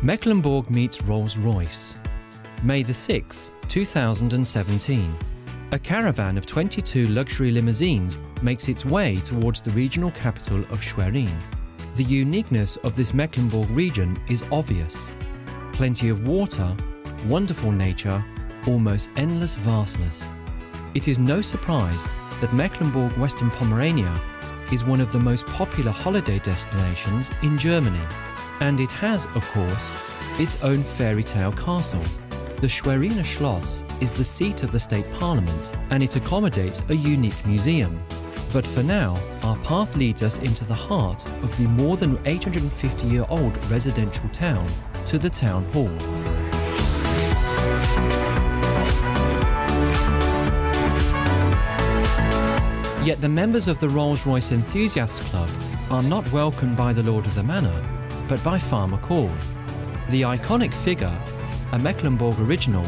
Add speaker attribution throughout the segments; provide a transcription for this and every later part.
Speaker 1: Mecklenburg meets Rolls-Royce. May the 6th, 2017. A caravan of 22 luxury limousines makes its way towards the regional capital of Schwerin. The uniqueness of this Mecklenburg region is obvious. Plenty of water, wonderful nature, almost endless vastness. It is no surprise that Mecklenburg-Western Pomerania is one of the most popular holiday destinations in Germany. And it has, of course, its own fairy tale castle. The Schweriner Schloss is the seat of the state parliament and it accommodates a unique museum. But for now, our path leads us into the heart of the more than 850-year-old residential town, to the town hall. Yet the members of the Rolls-Royce Enthusiasts Club are not welcomed by the Lord of the Manor, but by Farmer Kohl. The iconic figure, a Mecklenburg original,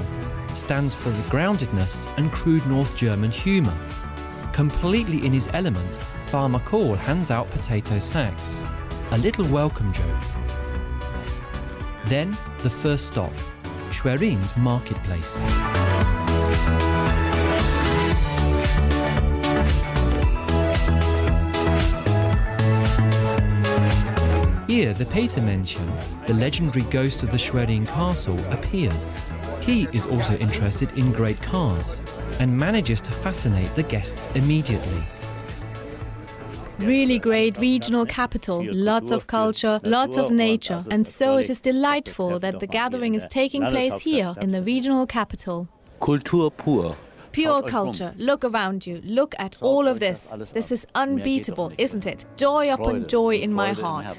Speaker 1: stands for the groundedness and crude North German humour. Completely in his element, Farmer Kohl hands out potato sacks, a little welcome joke. Then, the first stop, Schwerin's marketplace. Here, the Patermännchen, the legendary ghost of the Schwerin castle, appears. He is also interested in great cars and manages to fascinate the guests immediately.
Speaker 2: Really great regional capital, lots of culture, lots of nature, and so it is delightful that the gathering is taking place here in the regional capital.
Speaker 3: Kultur pur.
Speaker 2: Pure culture. Look around you. Look at all of this. This is unbeatable, isn't it? Joy upon joy in my heart.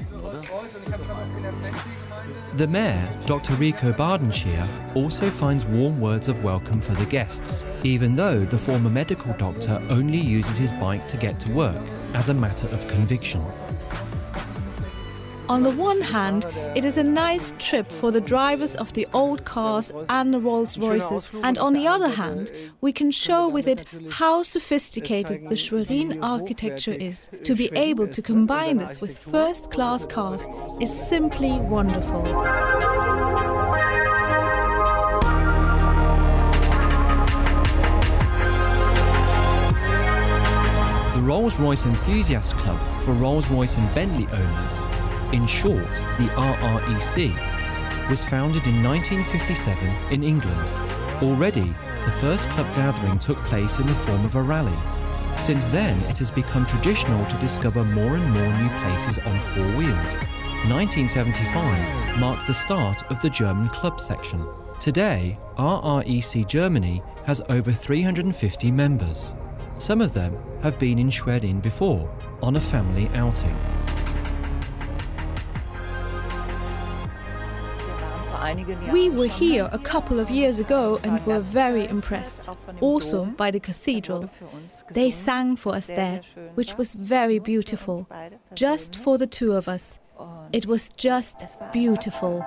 Speaker 1: The mayor, Dr. Rico Badenschier, also finds warm words of welcome for the guests, even though the former medical doctor only uses his bike to get to work, as a matter of conviction.
Speaker 2: On the one hand, it is a nice trip for the drivers of the old cars and the Rolls-Royces, and on the other hand, we can show with it how sophisticated the Schwerin architecture is. To be able to combine this with first-class cars is simply wonderful.
Speaker 1: The Rolls-Royce Enthusiasts Club for Rolls-Royce and Bentley owners, in short, the RREC, was founded in 1957 in England. Already, the first club gathering took place in the form of a rally. Since then, it has become traditional to discover more and more new places on four wheels. 1975 marked the start of the German club section. Today, RREC Germany has over 350 members. Some of them have been in Schwerin before, on a family outing.
Speaker 2: We were here a couple of years ago and were very impressed, also by the cathedral. They sang for us there, which was very beautiful, just for the two of us. It was just beautiful.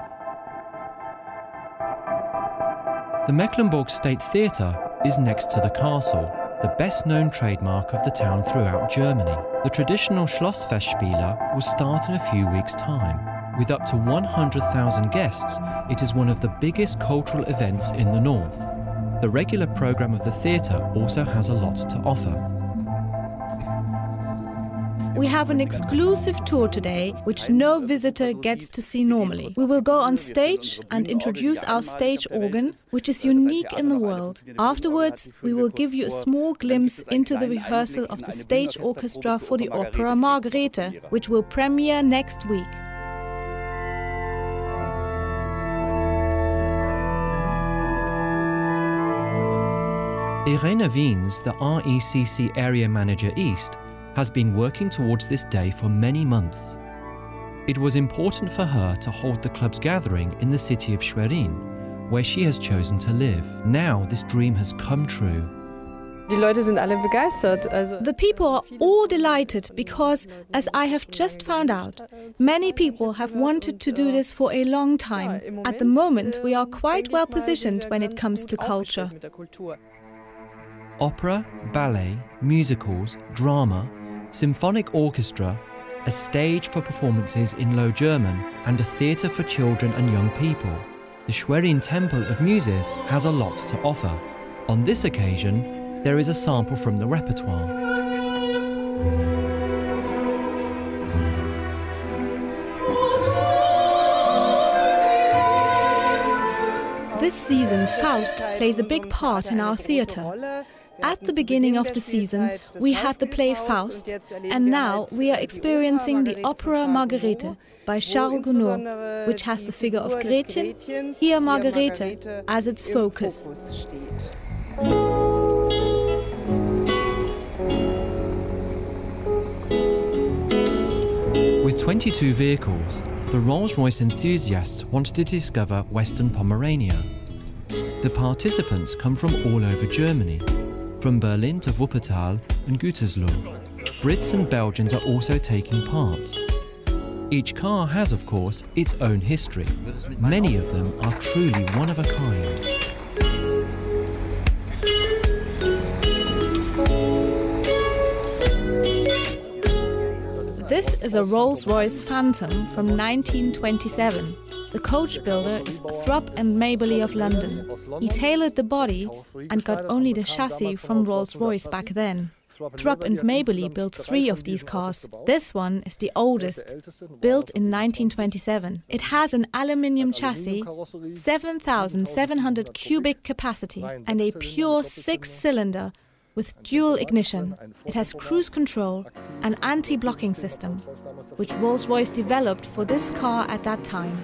Speaker 1: The Mecklenburg State Theatre is next to the castle, the best-known trademark of the town throughout Germany. The traditional Schlossfestspiele will start in a few weeks' time. With up to 100,000 guests, it is one of the biggest cultural events in the north. The regular program of the theatre also has a lot to offer.
Speaker 2: We have an exclusive tour today, which no visitor gets to see normally. We will go on stage and introduce our stage organ, which is unique in the world. Afterwards, we will give you a small glimpse into the rehearsal of the stage orchestra for the opera Margarete, which will premiere next week.
Speaker 1: Irena Wiens, the RECC Area Manager East, has been working towards this day for many months. It was important for her to hold the club's gathering in the city of Schwerin, where she has chosen to live. Now this dream has come true.
Speaker 2: The people are all delighted because, as I have just found out, many people have wanted to do this for a long time. At the moment, we are quite well positioned when it comes to culture.
Speaker 1: Opera, ballet, musicals, drama, symphonic orchestra, a stage for performances in Low German and a theatre for children and young people. The Schwerin Temple of Muses has a lot to offer. On this occasion, there is a sample from the repertoire.
Speaker 2: This season, Faust plays a big part in our theatre. At the beginning of the season, we had the play Faust, and now we are experiencing the opera Margarete by Charles Gounod, which has the figure of Gretchen, here Margarete, as its focus.
Speaker 1: With 22 vehicles, the Rolls-Royce enthusiasts wanted to discover Western Pomerania. The participants come from all over Germany, from Berlin to Wuppertal and Gütersloh. Brits and Belgians are also taking part. Each car has, of course, its own history. Many of them are truly one of a kind.
Speaker 2: This is a Rolls-Royce Phantom from 1927. The coach builder is Thrupp and Maberly of London. He tailored the body and got only the chassis from Rolls-Royce back then. Thrupp and Maberly built 3 of these cars. This one is the oldest, built in 1927. It has an aluminium chassis, 7,700 cubic capacity and a pure 6-cylinder with dual ignition. It has cruise control and anti-blocking system, which Rolls-Royce developed for this car at that time.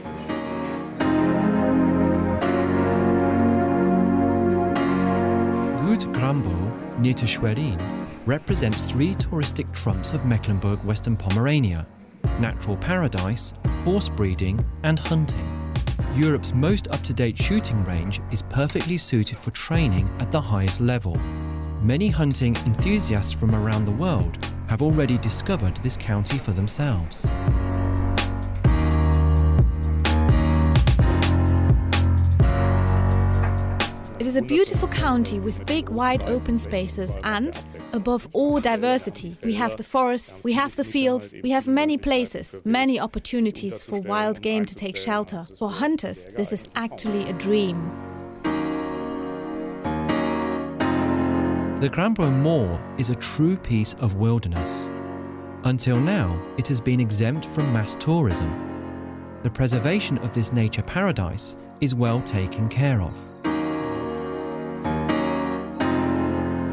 Speaker 1: Gut Grambo, near to Schwerin, represents 3 touristic trumps of Mecklenburg-Western Pomerania: natural paradise, horse breeding and hunting. Europe's most up-to-date shooting range is perfectly suited for training at the highest level. Many hunting enthusiasts from around the world have already discovered this county for themselves.
Speaker 2: It is a beautiful county with big, wide open spaces and, above all, diversity. We have the forests, we have the fields, we have many places, many opportunities for wild game to take shelter. For hunters, this is actually a dream.
Speaker 1: The Grambo Moor is a true piece of wilderness. Until now, it has been exempt from mass tourism. The preservation of this nature paradise is well taken care of.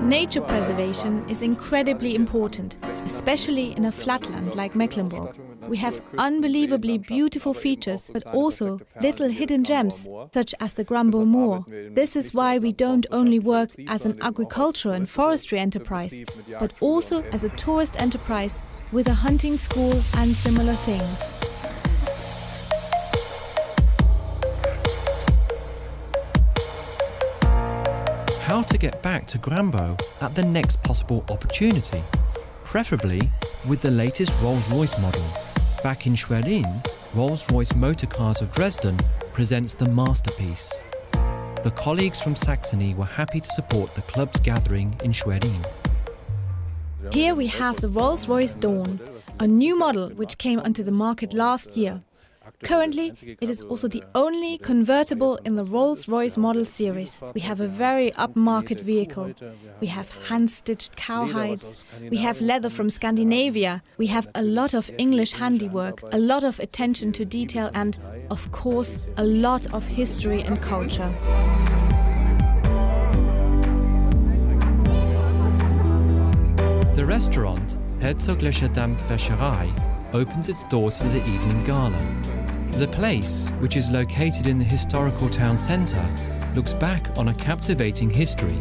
Speaker 2: Nature preservation is incredibly important, especially in a flatland like Mecklenburg. We have unbelievably beautiful features, but also little hidden gems, such as the Grambo Moor. This is why we don't only work as an agricultural and forestry enterprise, but also as a tourist enterprise with a hunting school and similar things.
Speaker 1: How to get back to Grambo at the next possible opportunity, preferably with the latest Rolls-Royce model. Back in Schwerin, Rolls-Royce Motor Cars of Dresden presents the masterpiece. The colleagues from Saxony were happy to support the club's gathering in Schwerin.
Speaker 2: Here we have the Rolls-Royce Dawn, a new model which came onto the market last year. Currently, it is also the only convertible in the Rolls-Royce model series. We have a very upmarket vehicle. We have hand-stitched cowhides. We have leather from Scandinavia. We have a lot of English handiwork, a lot of attention to detail and, of course, a lot of history and culture.
Speaker 1: The restaurant, Herzogliche Dampfwäscherei, opens its doors for the evening gala. The place, which is located in the historical town centre, looks back on a captivating history.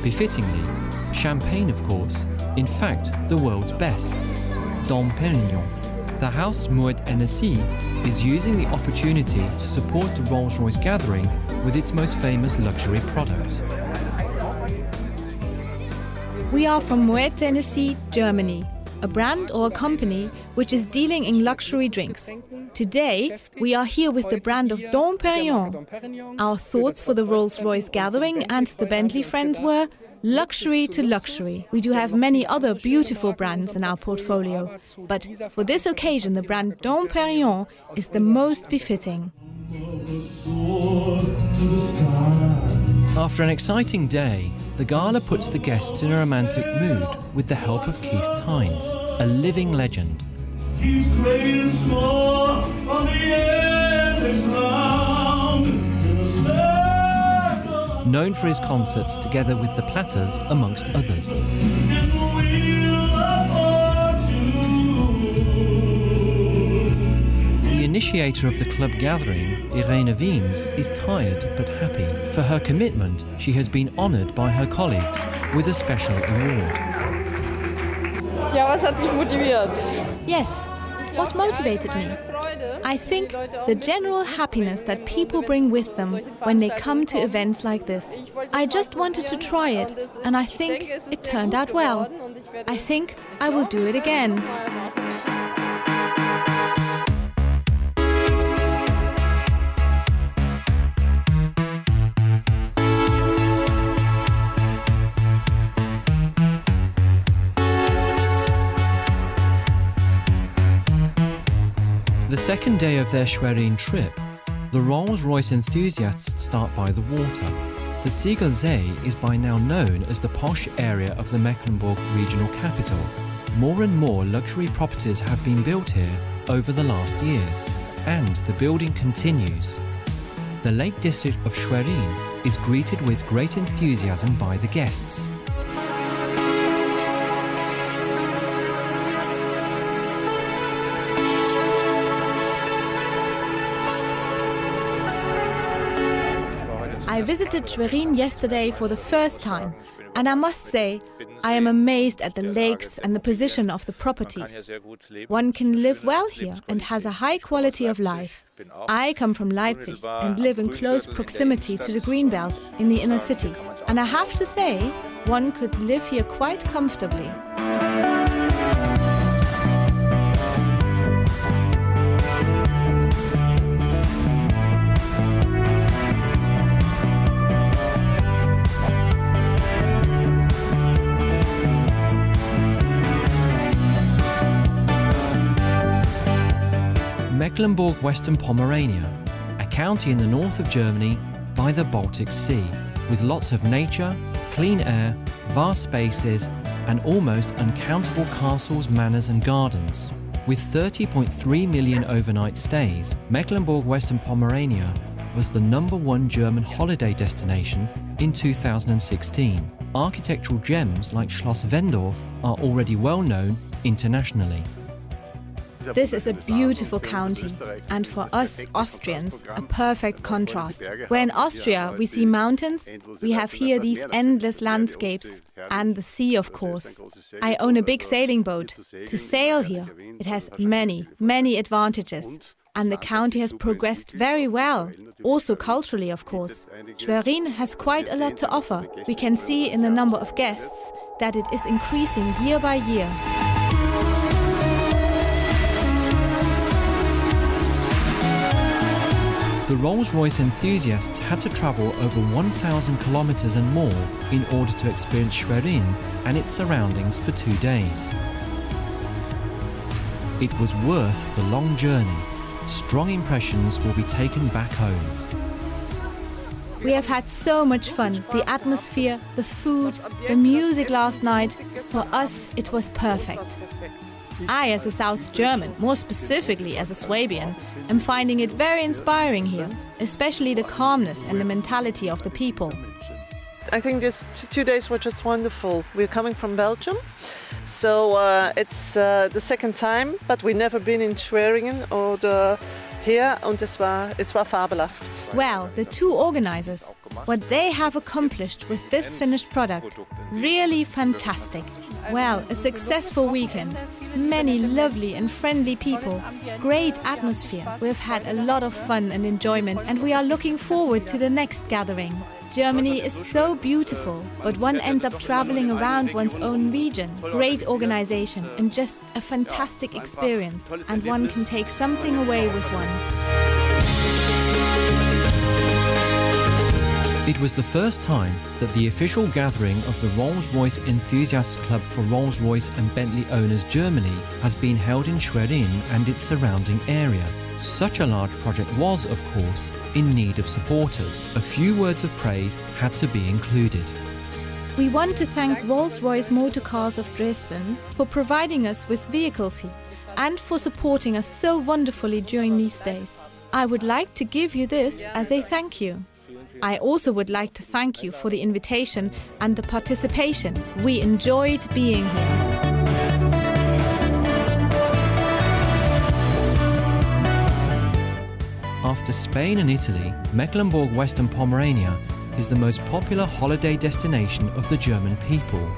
Speaker 1: Befittingly, champagne, of course, in fact, the world's best. Dom Pérignon. The house Moet Hennessy is using the opportunity to support the Rolls-Royce gathering with its most famous luxury product.
Speaker 2: We are from Moet Hennessy, Germany, a brand or a company which is dealing in luxury drinks. Today, we are here with the brand of Dom Pérignon. Our thoughts for the Rolls-Royce gathering and the Bentley friends were, Luxury to luxury. We do have many other beautiful brands in our portfolio, but for this occasion the brand Dom Perignon is the most befitting.
Speaker 1: After an exciting day, the gala puts the guests in a romantic mood with the help of Keith Tynes, a living legend. Known for his concerts together with the Platters, amongst others. The initiator of the club gathering, Irene Wiens, is tired but happy. For her commitment, she has been honoured by her colleagues with a special award.
Speaker 3: Ja, was hat mich motiviert?
Speaker 2: Yes, what motivated me? I think the general happiness that people bring with them when they come to events like this. I just wanted to try it, and I think it turned out well. I think I will do it again.
Speaker 1: The second day of their Schwerin trip, the Rolls-Royce enthusiasts start by the water. The Ziegelsee is by now known as the posh area of the Mecklenburg regional capital. More and more luxury properties have been built here over the last years, and the building continues. The Lake District of Schwerin is greeted with great enthusiasm by the guests.
Speaker 2: I visited Schwerin yesterday for the first time, and I must say, I am amazed at the lakes and the position of the properties. One can live well here and has a high quality of life. I come from Leipzig and live in close proximity to the Greenbelt in the inner city, and I have to say, one could live here quite comfortably.
Speaker 1: Mecklenburg-Western Pomerania, a county in the north of Germany by the Baltic Sea, with lots of nature, clean air, vast spaces, and almost uncountable castles, manors and gardens. With 30.3 million overnight stays, Mecklenburg-Western Pomerania was the #1 German holiday destination in 2016. Architectural gems like Schloss Wendorf are already well known internationally.
Speaker 2: This is a beautiful county, and for us Austrians, a perfect contrast. Where in Austria we see mountains, we have here these endless landscapes, and the sea, of course. I own a big sailing boat. To sail here, it has many, many advantages. And the county has progressed very well, also culturally, of course. Schwerin has quite a lot to offer. We can see in the number of guests that it is increasing year by year.
Speaker 1: The Rolls-Royce enthusiasts had to travel over 1,000 kilometers and more in order to experience Schwerin and its surroundings for 2 days. It was worth the long journey. Strong impressions will be taken back home.
Speaker 2: We have had so much fun. The atmosphere, the food, the music last night. For us, it was perfect. I, as a South German, more specifically as a Swabian, am finding it very inspiring here, especially the calmness and the mentality of the people.
Speaker 4: I think these 2 days were just wonderful. We're coming from Belgium, so it's the second time, but we've never been in Schwerin or here, und es war fabelhaft.
Speaker 2: Well, the two organizers, what they have accomplished with this finished product, really fantastic. Well, a successful weekend. Many lovely and friendly people, great atmosphere. We've had a lot of fun and enjoyment, and we are looking forward to the next gathering. Germany is so beautiful, but one ends up traveling around one's own region. Great organization and just a fantastic experience, and one can take something away with one.
Speaker 1: It was the first time that the official gathering of the Rolls-Royce Enthusiasts Club for Rolls-Royce and Bentley Owners Germany has been held in Schwerin and its surrounding area. Such a large project was, of course, in need of supporters. A few words of praise had to be included.
Speaker 2: We want to thank Rolls-Royce Motor Cars of Dresden for providing us with vehicles here and for supporting us so wonderfully during these days. I would like to give you this as a thank you. I also would like to thank you for the invitation and the participation. We enjoyed being here.
Speaker 1: After Spain and Italy, Mecklenburg-Western Pomerania is the most popular holiday destination of the German people.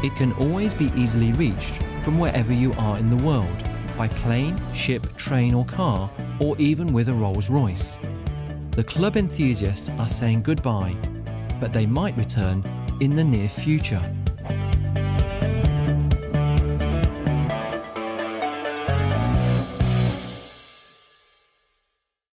Speaker 1: It can always be easily reached from wherever you are in the world, by plane, ship, train or car, or even with a Rolls-Royce. The club enthusiasts are saying goodbye, but they might return in the near future.